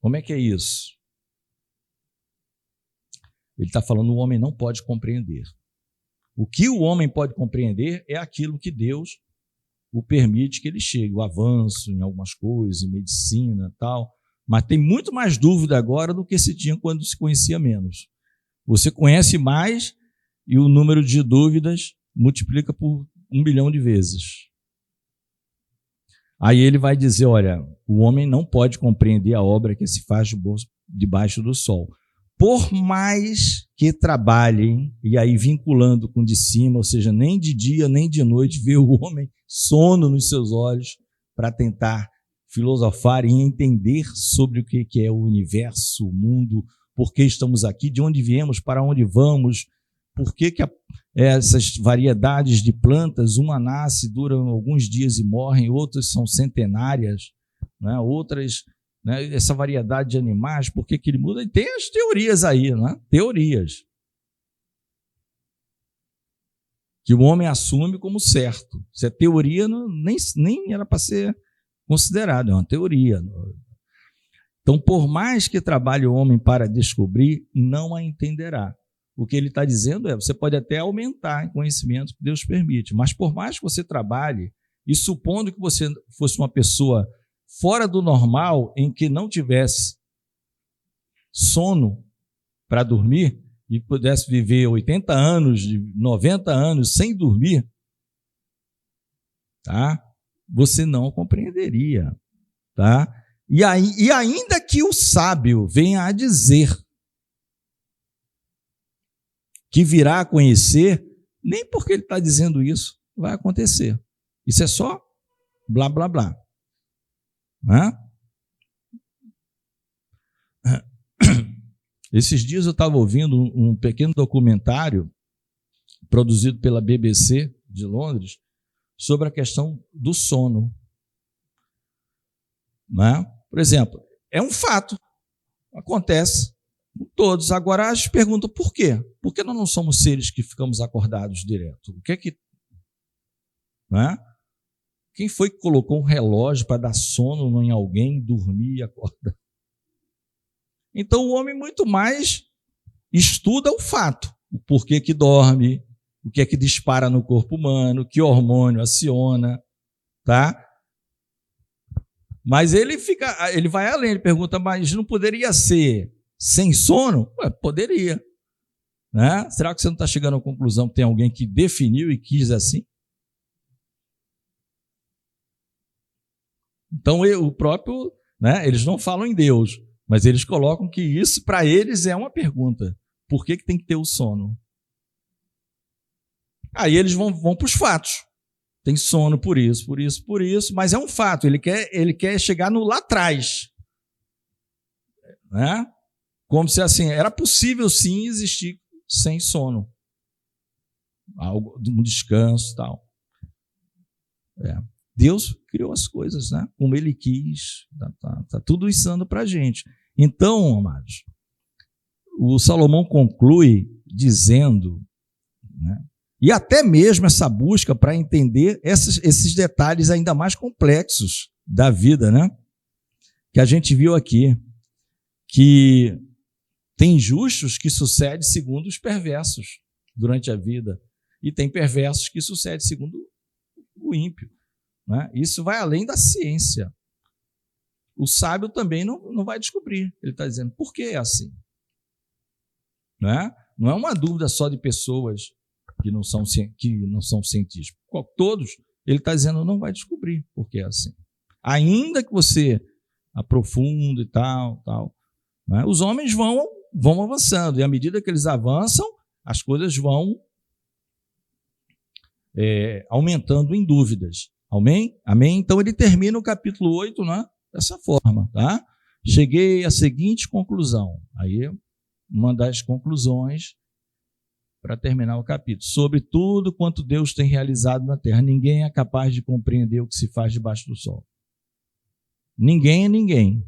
Como é que é isso? Ele está falando que o homem não pode compreender. O que o homem pode compreender é aquilo que Deus o permite que ele chegue, o avanço em algumas coisas, em medicina e tal. Mas tem muito mais dúvida agora do que se tinha quando se conhecia menos. Você conhece mais e o número de dúvidas multiplica por 1 bilhão de vezes. Aí ele vai dizer, olha, o homem não pode compreender a obra que se faz debaixo do sol. Por mais que trabalhem, e aí vinculando com de cima, ou seja, nem de dia nem de noite, vê o homem sono nos seus olhos para tentar filosofar e entender sobre o que é o universo, o mundo, por que estamos aqui, de onde viemos, para onde vamos, por que essas variedades de plantas, uma nasce, dura alguns dias e morrem, outras são centenárias, né? Outras, né? Essa variedade de animais, por que ele muda? E tem as teorias aí, né? Teorias que o homem assume como certo. Se é teoria, nem era para ser considerado, é uma teoria. Então, por mais que trabalhe o homem para descobrir, não a entenderá. O que ele está dizendo é, você pode até aumentar em conhecimento que Deus permite, mas por mais que você trabalhe, e supondo que você fosse uma pessoa fora do normal, em que não tivesse sono para dormir, e pudesse viver 80 anos, 90 anos sem dormir, tá? Você não compreenderia. Tá? E ainda que o sábio venha a dizer que virá a conhecer, nem porque ele está dizendo isso vai acontecer. Isso é só blá, blá, blá. Né? Esses dias eu estava ouvindo um pequeno documentário produzido pela BBC de Londres sobre a questão do sono. Né? Por exemplo, é um fato, acontece com todos. Agora, a gente pergunta por quê? Por que nós não somos seres que ficamos acordados direto? O que é que... Né? Quem foi que colocou um relógio para dar sono em alguém, dormir e acordar? Então, o homem muito mais estuda o fato, o porquê que dorme, o que é que dispara no corpo humano, que hormônio aciona, tá? Mas ele vai além, ele pergunta, mas não poderia ser sem sono? Ué, poderia. Né? Será que você não está chegando à conclusão que tem alguém que definiu e quis assim? Então, o próprio né? Eles não falam em Deus, mas eles colocam que isso, para eles, é uma pergunta. Por que tem que ter o sono? Aí eles vão para os fatos. Tem sono por isso, mas é um fato. Ele quer chegar no lá atrás. Né? Como se assim, era possível sim existir sem sono. Algo, um descanso e tal. Deus criou as coisas, né? Como Ele quis. Tá tudo ensinando para a gente. Então, amados, o Salomão conclui dizendo, né? E até mesmo essa busca para entender esses detalhes ainda mais complexos da vida, né? Que a gente viu aqui, que tem justos que sucedem segundo os perversos durante a vida, e tem perversos que sucedem segundo o ímpio, né? Isso vai além da ciência. O sábio também não vai descobrir. Ele está dizendo, por que é assim? Né? Não é uma dúvida só de pessoas que não são cientistas. Todos, ele está dizendo, não vai descobrir por que é assim. Ainda que você aprofunde e tal, né? Os homens vão avançando, e à medida que eles avançam, as coisas vão aumentando em dúvidas. Amém? Amém? Então ele termina o capítulo 8, né, dessa forma. Tá? Cheguei à seguinte conclusão. Aí, uma das conclusões para terminar o capítulo. Sobre tudo quanto Deus tem realizado na terra, ninguém é capaz de compreender o que se faz debaixo do sol. Ninguém é ninguém.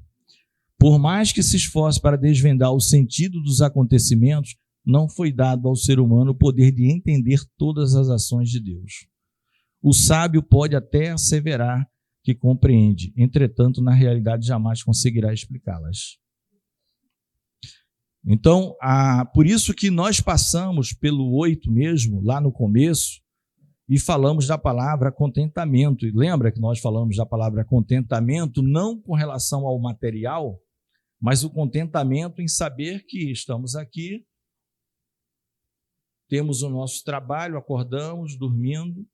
Por mais que se esforce para desvendar o sentido dos acontecimentos, não foi dado ao ser humano o poder de entender todas as ações de Deus. O sábio pode até asseverar que compreende, entretanto, na realidade, jamais conseguirá explicá-las. Então, por isso que nós passamos pelo 8 mesmo, lá no começo, e falamos da palavra contentamento. E lembra que nós falamos da palavra contentamento não com relação ao material, mas o contentamento em saber que estamos aqui, temos o nosso trabalho, acordamos, dormindo,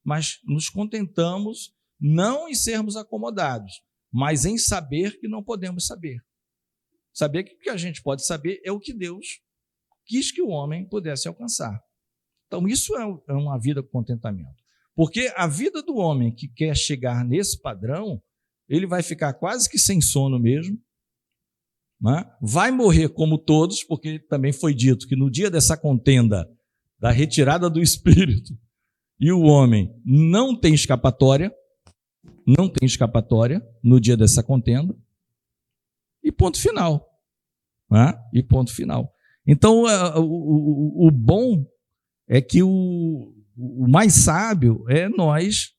mas nos contentamos não em sermos acomodados, mas em saber que não podemos saber. Saber que o que a gente pode saber é o que Deus quis que o homem pudesse alcançar. Então, isso é uma vida com contentamento. Porque a vida do homem que quer chegar nesse padrão, ele vai ficar quase que sem sono mesmo, né? Vai morrer como todos, porque também foi dito que no dia dessa contenda, da retirada do espírito, e o homem não tem escapatória no dia dessa contenda, e ponto final. Né? E ponto final. Então, o bom é que o mais sábio é nós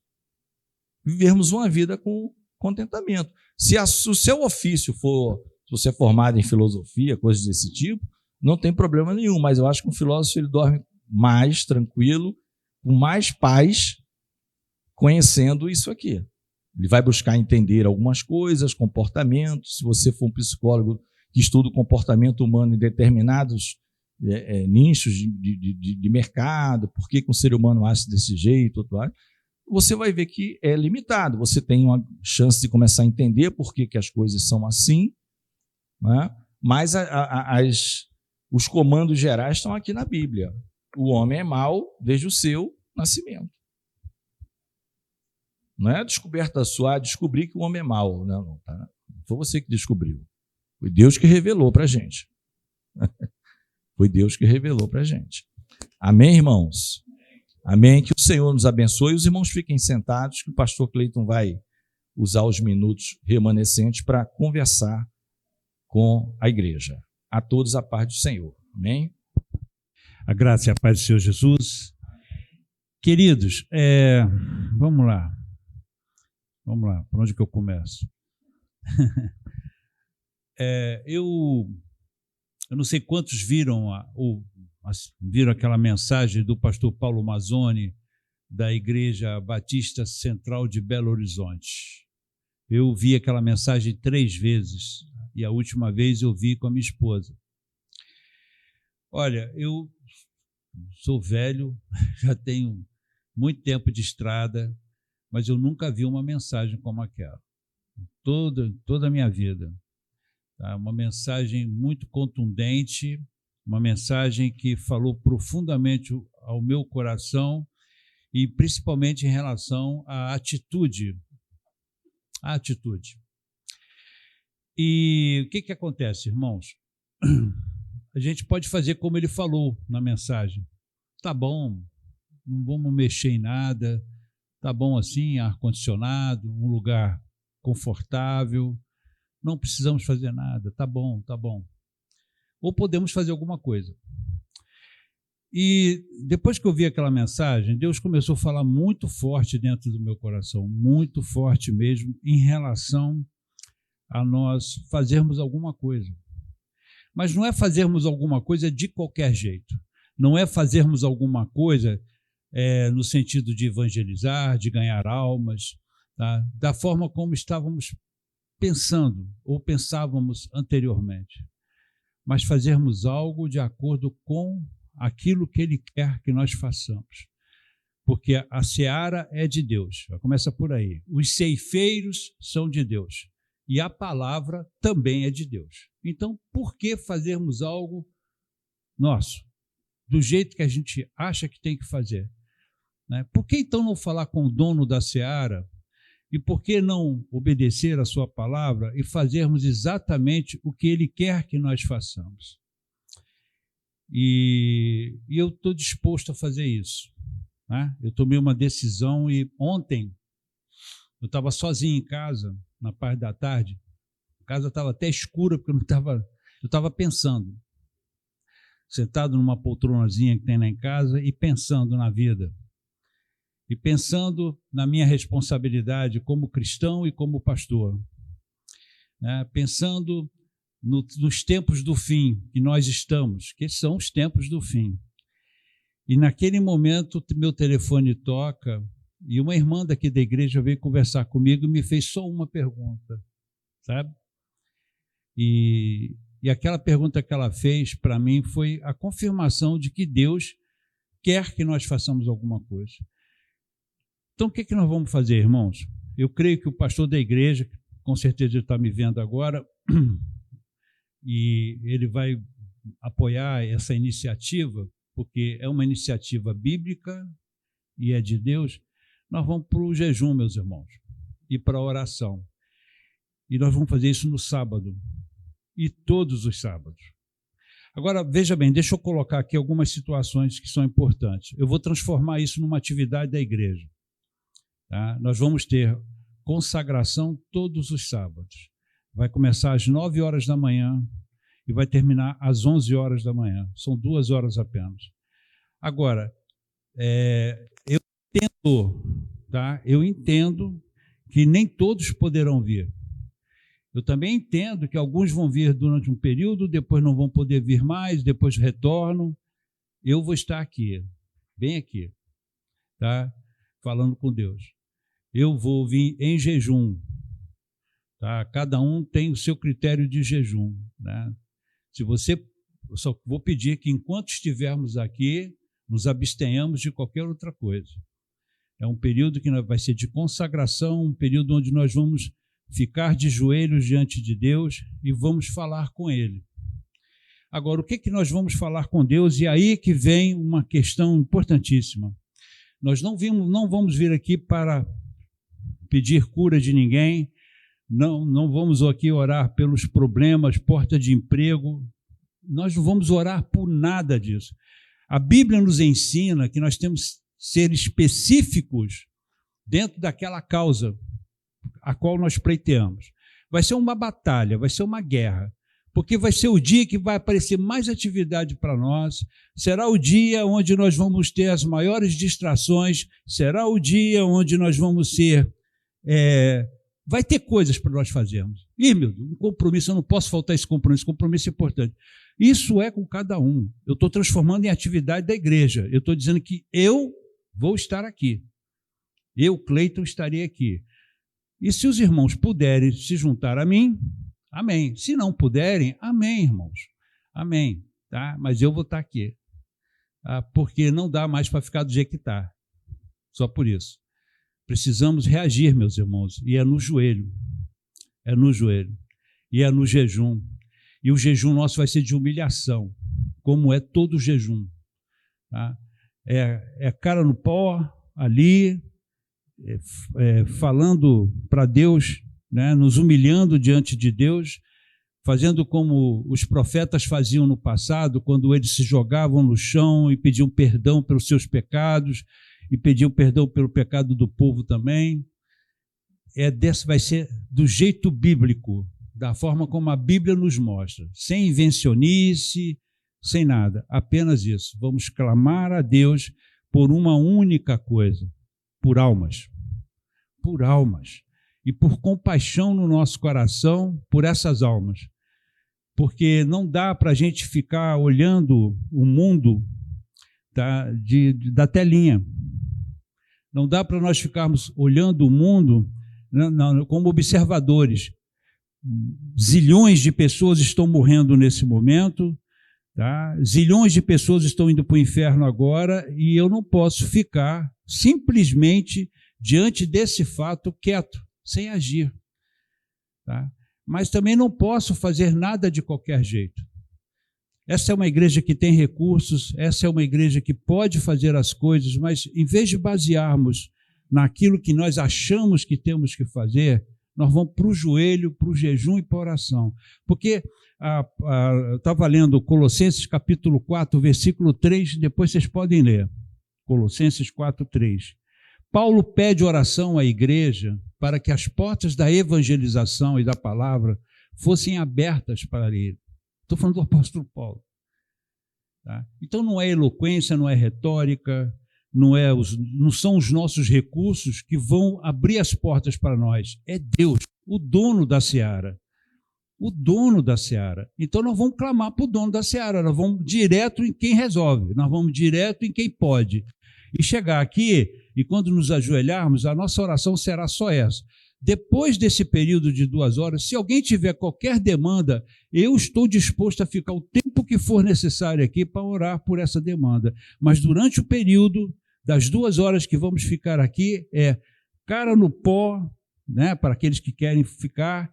vivermos uma vida com contentamento. Se o seu ofício for, se você é formado em filosofia, coisas desse tipo, não tem problema nenhum, mas eu acho que um filósofo ele dorme mais tranquilo, com mais paz, conhecendo isso aqui. Ele vai buscar entender algumas coisas, comportamentos. Se você for um psicólogo que estuda o comportamento humano em determinados nichos de mercado, por que um ser humano age desse jeito, você vai ver que é limitado. Você tem uma chance de começar a entender por que as coisas são assim, né? Mas os comandos gerais estão aqui na Bíblia. O homem é mau desde o seu nascimento. Não é a descoberta sua, descobrir que o homem é mau. Não, tá? Não foi você que descobriu. Foi Deus que revelou para a gente. Foi Deus que revelou para a gente. Amém, irmãos? Amém. Que o Senhor nos abençoe. Os irmãos fiquem sentados, que o pastor Cleiton vai usar os minutos remanescentes para conversar com a igreja. A todos a paz do Senhor. Amém? A graça e a paz do Senhor Jesus. Queridos, vamos lá. Vamos lá, por onde que eu começo? Eu não sei quantos viram aquela mensagem do pastor Paulo Mazzoni, da Igreja Batista Central de Belo Horizonte. Eu vi aquela mensagem 3 vezes, e a última vez eu vi com a minha esposa. Olha, eu sou velho, já tenho muito tempo de estrada, mas eu nunca vi uma mensagem como aquela. toda a minha vida. Tá? Uma mensagem muito contundente, uma mensagem que falou profundamente ao meu coração e principalmente em relação à atitude. A atitude. E o que acontece, irmãos? A gente pode fazer como ele falou na mensagem. Tá bom, não vamos mexer em nada, tá bom assim, ar-condicionado, um lugar confortável, não precisamos fazer nada, tá bom, tá bom. Ou podemos fazer alguma coisa. E depois que eu vi aquela mensagem, Deus começou a falar muito forte dentro do meu coração, muito forte mesmo, em relação a nós fazermos alguma coisa. Mas não é fazermos alguma coisa de qualquer jeito. Não é fazermos alguma coisa no sentido de evangelizar, de ganhar almas, tá? Da forma como estávamos pensando ou pensávamos anteriormente. Mas fazermos algo de acordo com aquilo que Ele quer que nós façamos. Porque a seara é de Deus. Começa por aí. Os ceifeiros são de Deus. E a palavra também é de Deus. Então, por que fazermos algo nosso, do jeito que a gente acha que tem que fazer? Né? Por que então não falar com o dono da seara? E por que não obedecer a sua palavra e fazermos exatamente o que Ele quer que nós façamos? E eu estou disposto a fazer isso. Né? Eu tomei uma decisão e ontem eu estava sozinho em casa, na parte da tarde. A casa estava até escura, porque eu estava pensando, sentado numa poltronazinha que tem lá em casa e pensando na vida. E pensando na minha responsabilidade como cristão e como pastor. Né? Pensando nos tempos do fim que nós estamos, que são os tempos do fim. E naquele momento, meu telefone toca e uma irmã daqui da igreja veio conversar comigo e me fez só uma pergunta, sabe? E aquela pergunta que ela fez para mim foi a confirmação de que Deus quer que nós façamos alguma coisa. Então, o que nós vamos fazer, irmãos? Eu creio que o pastor da igreja, com certeza ele está me vendo agora, e ele vai apoiar essa iniciativa, porque é uma iniciativa bíblica e é de Deus. Nós vamos para o jejum, meus irmãos, e para a oração. E nós vamos fazer isso no sábado, e todos os sábados. Agora, veja bem, deixa eu colocar aqui algumas situações que são importantes. Eu vou transformar isso numa atividade da igreja. Tá? Nós vamos ter consagração todos os sábados. Vai começar às 9 horas da manhã e vai terminar às 11 horas da manhã. São 2 horas apenas. Agora, eu entendo que nem todos poderão vir. Eu também entendo que alguns vão vir durante um período, depois não vão poder vir mais, depois retornam. Eu vou estar aqui, bem aqui, tá? Falando com Deus. Eu vou vir em jejum. Tá? Cada um tem o seu critério de jejum. Né? Eu só vou pedir que enquanto estivermos aqui, nos abstenhamos de qualquer outra coisa. É um período que vai ser de consagração, um período onde nós vamos ficar de joelhos diante de Deus e vamos falar com Ele. Agora, o que nós vamos falar com Deus? E aí que vem uma questão importantíssima. Nós não vamos vir aqui para pedir cura de ninguém, não vamos aqui orar pelos problemas, porta de emprego, nós não vamos orar por nada disso. A Bíblia nos ensina que nós temos que ser específicos dentro daquela causa a qual nós pleiteamos. Vai ser uma batalha, vai ser uma guerra, porque vai ser o dia que vai aparecer mais atividade para nós, será o dia onde nós vamos ter as maiores distrações, será o dia onde nós vamos ser... vai ter coisas para nós fazermos. Meu Deus, um compromisso, eu não posso faltar esse compromisso é importante. Isso é com cada um. Eu estou transformando em atividade da igreja. Eu estou dizendo que eu vou estar aqui. Eu, Cleiton, estarei aqui. E se os irmãos puderem se juntar a mim, amém. Se não puderem, amém, irmãos. Amém. Tá? Mas eu vou estar aqui. Tá? Porque não dá mais para ficar do jeito que está. Só por isso. Precisamos reagir, meus irmãos, e é no joelho. é no joelho e é no jejum. E o jejum nosso vai ser de humilhação, como é todo jejum. Tá? É cara no pó, ali, falando para Deus, né? Nos humilhando diante de Deus, fazendo como os profetas faziam no passado, quando eles se jogavam no chão e pediam perdão pelos seus pecados, e pediam perdão pelo pecado do povo também. Vai ser do jeito bíblico, da forma como a Bíblia nos mostra, sem invencionice, sem nada, apenas isso. Vamos clamar a Deus por uma única coisa, por almas, e por compaixão no nosso coração por essas almas, porque não dá para a gente ficar olhando o mundo da telinha, não dá para nós ficarmos olhando o mundo como observadores. Zilhões de pessoas estão morrendo nesse momento, tá? Zilhões de pessoas estão indo para o inferno agora, e eu não posso ficar simplesmente diante desse fato quieto, sem agir. Tá? Mas também não posso fazer nada de qualquer jeito. Essa é uma igreja que tem recursos, essa é uma igreja que pode fazer as coisas, mas em vez de basearmos naquilo que nós achamos que temos que fazer, nós vamos para o joelho, para o jejum e para a oração. Porque eu estava lendo Colossenses capítulo 4, versículo 3, depois vocês podem ler. Colossenses 4, 3. Paulo pede oração à igreja para que as portas da evangelização e da palavra fossem abertas para ele. Estou falando do apóstolo Paulo. Tá? Então não é eloquência, não é retórica, não são os nossos recursos que vão abrir as portas para nós. É Deus, o dono da seara. O dono da seara. Então nós vamos clamar para o dono da seara, nós vamos direto em quem resolve, nós vamos direto em quem pode. E chegar aqui, e quando nos ajoelharmos, a nossa oração será só essa. Depois desse período de 2 horas, se alguém tiver qualquer demanda, eu estou disposto a ficar o tempo que for necessário aqui para orar por essa demanda. Mas durante o período das 2 horas que vamos ficar aqui, cara no pó, né, para aqueles que querem ficar,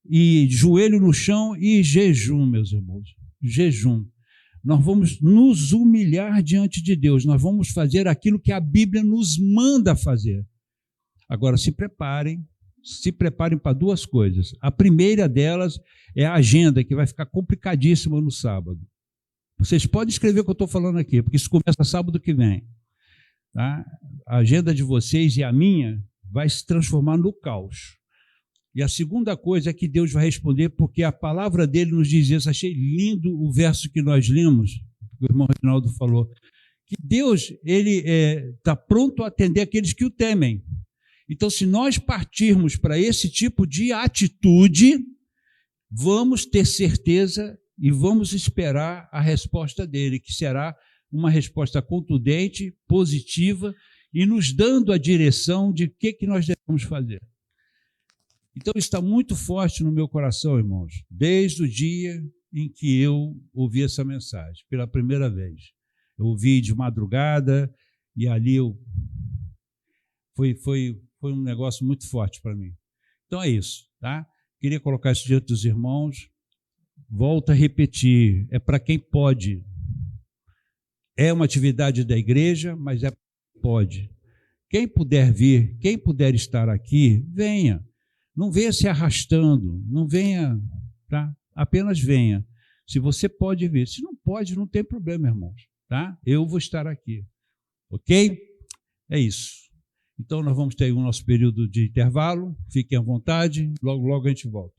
e joelho no chão e jejum, meus irmãos. Jejum. Nós vamos nos humilhar diante de Deus, nós vamos fazer aquilo que a Bíblia nos manda fazer. Agora, se preparem para 2 coisas. A primeira delas é a agenda, que vai ficar complicadíssima no sábado. Vocês podem escrever o que eu estou falando aqui, porque isso começa sábado que vem. Tá? A agenda de vocês e a minha vai se transformar no caos. E a segunda coisa é que Deus vai responder, porque a palavra dele nos diz isso. Achei lindo o verso que nós lemos, que o irmão Reginaldo falou, que Deus ele está pronto a atender aqueles que o temem. Então, se nós partirmos para esse tipo de atitude, vamos ter certeza e vamos esperar a resposta dele, que será uma resposta contundente, positiva, e nos dando a direção de o que nós devemos fazer. Então, está muito forte no meu coração, irmãos, desde o dia em que eu ouvi essa mensagem, pela primeira vez. Eu ouvi de madrugada e ali foi um negócio muito forte para mim. Então é isso, tá? Queria colocar isso diante dos irmãos. Volto a repetir, é para quem pode. É uma atividade da igreja, mas pode. Quem puder vir, quem puder estar aqui, venha. Não venha se arrastando, não venha, tá? Apenas venha. Se você pode vir, se não pode, não tem problema, irmãos, tá? Eu vou estar aqui, ok? É isso. Então nós vamos ter o nosso período de intervalo, fiquem à vontade, logo a gente volta.